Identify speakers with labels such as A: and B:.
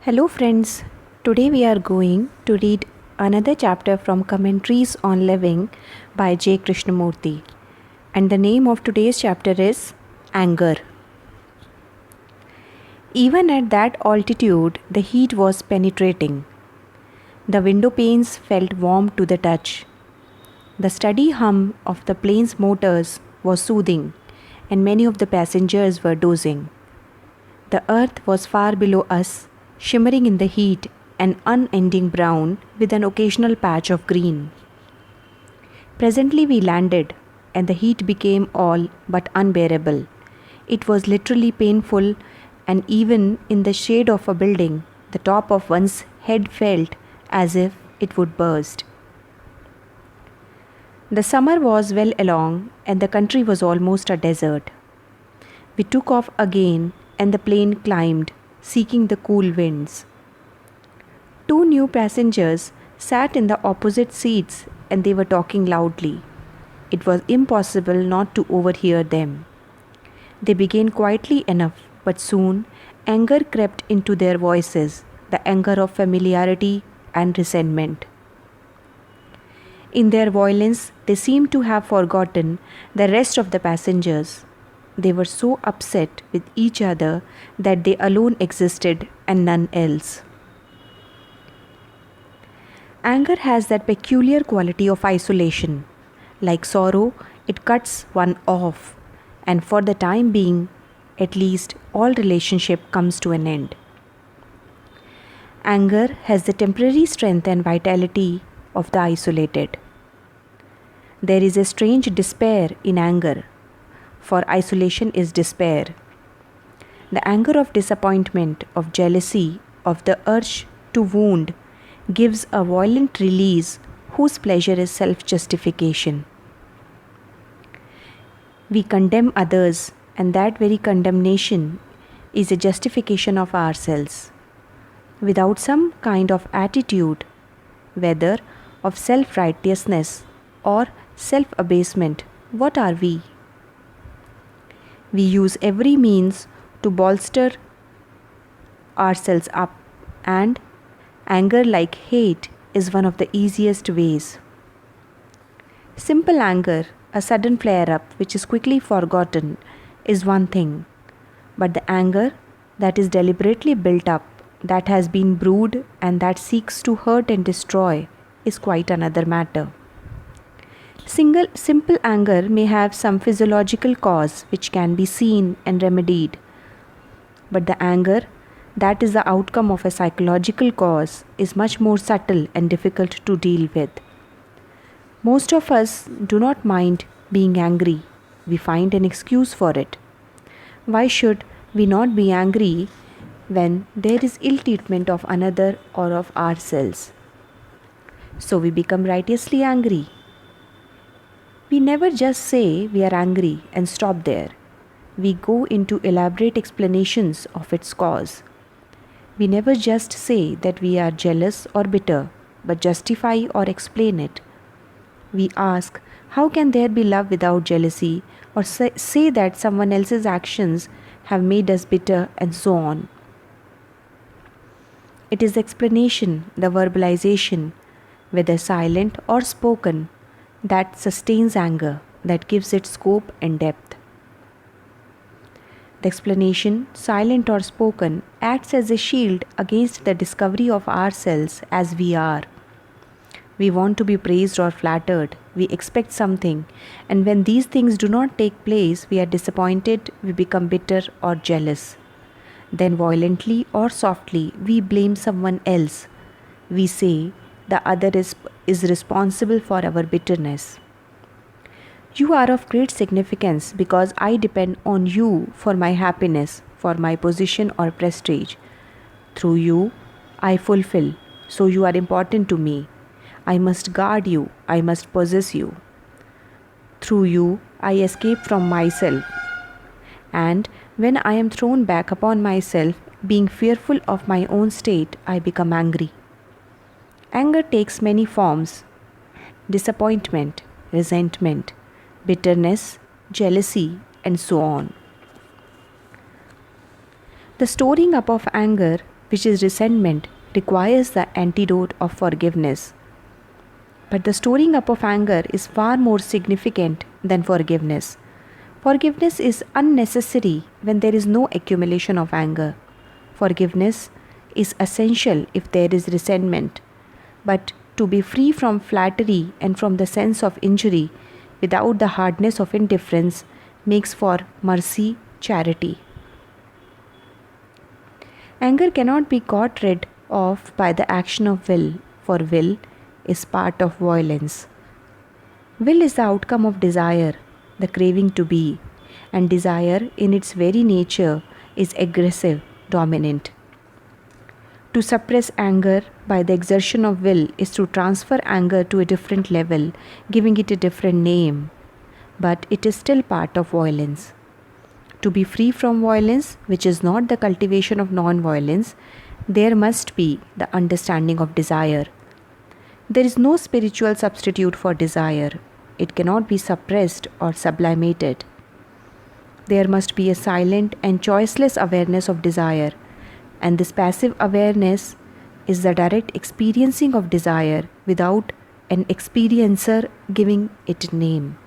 A: Hello friends, today we are going to read another chapter from Commentaries on Living by J. Krishnamurti, and the name of today's chapter is Anger. Even at that altitude, the heat was penetrating. The window panes felt warm to the touch. The steady hum of the plane's motors was soothing, and many of the passengers were dozing. The earth was far below us, shimmering in the heat, an unending brown with an occasional patch of green. Presently we landed, and the heat became all but unbearable. It was literally painful, and even in the shade of a building, the top of one's head felt as if it would burst. The summer was well along, and the country was almost a desert. We took off again, and the plane climbed, seeking the cool winds. Two new passengers sat in the opposite seats, and they were talking loudly. It was impossible not to overhear them. They began quietly enough, but soon anger crept into their voices, the anger of familiarity and resentment. In their violence, they seemed to have forgotten the rest of the passengers. They were so upset with each other that they alone existed and none else. Anger has that peculiar quality of isolation. Like sorrow, it cuts one off, and for the time being, at least, all relationship comes to an end. Anger has the temporary strength and vitality of the isolated. There is a strange despair in anger, for isolation is despair. The anger of disappointment, of jealousy, of the urge to wound gives a violent release whose pleasure is self-justification. We condemn others, and that very condemnation is a justification of ourselves. Without some kind of attitude, whether of self-righteousness or self-abasement, what are we? We use every means to bolster ourselves up, and anger, like hate, is one of the easiest ways. Simple anger, a sudden flare-up which is quickly forgotten, is one thing, but the anger that is deliberately built up, that has been brewed and that seeks to hurt and destroy, is quite another matter. Simple anger may have some physiological cause which can be seen and remedied, but the anger that is the outcome of a psychological cause is much more subtle and difficult to deal with. Most of us do not mind being angry. We find an excuse for it. Why should we not be angry when there is ill treatment of another or of ourselves? So we become righteously angry. We never just say we are angry and stop there. We go into elaborate explanations of its cause. We never just say that we are jealous or bitter, but justify or explain it. We ask, how can there be love without jealousy, or say that someone else's actions have made us bitter, and so on. It is the explanation, the verbalization, whether silent or spoken, that sustains anger, that gives it scope and depth. The explanation, silent or spoken, acts as a shield against the discovery of ourselves as we are. We want to be praised or flattered. We expect something, and when these things do not take place, we are disappointed, we become bitter or jealous. Then violently or softly, we blame someone else. We say the other is responsible for our bitterness. You are of great significance because I depend on you for my happiness, for my position or prestige. Through you, I fulfill, so you are important to me. I must guard you, I must possess you. Through you, I escape from myself. And when I am thrown back upon myself, being fearful of my own state, I become angry. Anger takes many forms: disappointment, resentment, bitterness, jealousy, and so on. The storing up of anger which is resentment, requires the antidote of forgiveness. But the storing up of anger is far more significant than forgiveness. Forgiveness is unnecessary when there is no accumulation of anger. Forgiveness is essential if there is resentment. But to be free from flattery and from the sense of injury without the hardness of indifference makes for mercy, charity. Anger cannot be got rid of by the action of will, for will is part of violence. Will is the outcome of desire, the craving to be, and desire in its very nature is aggressive, dominant. To suppress anger by the exertion of will is to transfer anger to a different level, giving it a different name, but it is still part of violence. To be free from violence, which is not the cultivation of non-violence, there must be the understanding of desire. There is no spiritual substitute for desire. It cannot be suppressed or sublimated. There must be a silent and choiceless awareness of desire, and this passive awareness is the direct experiencing of desire without an experiencer giving it a name.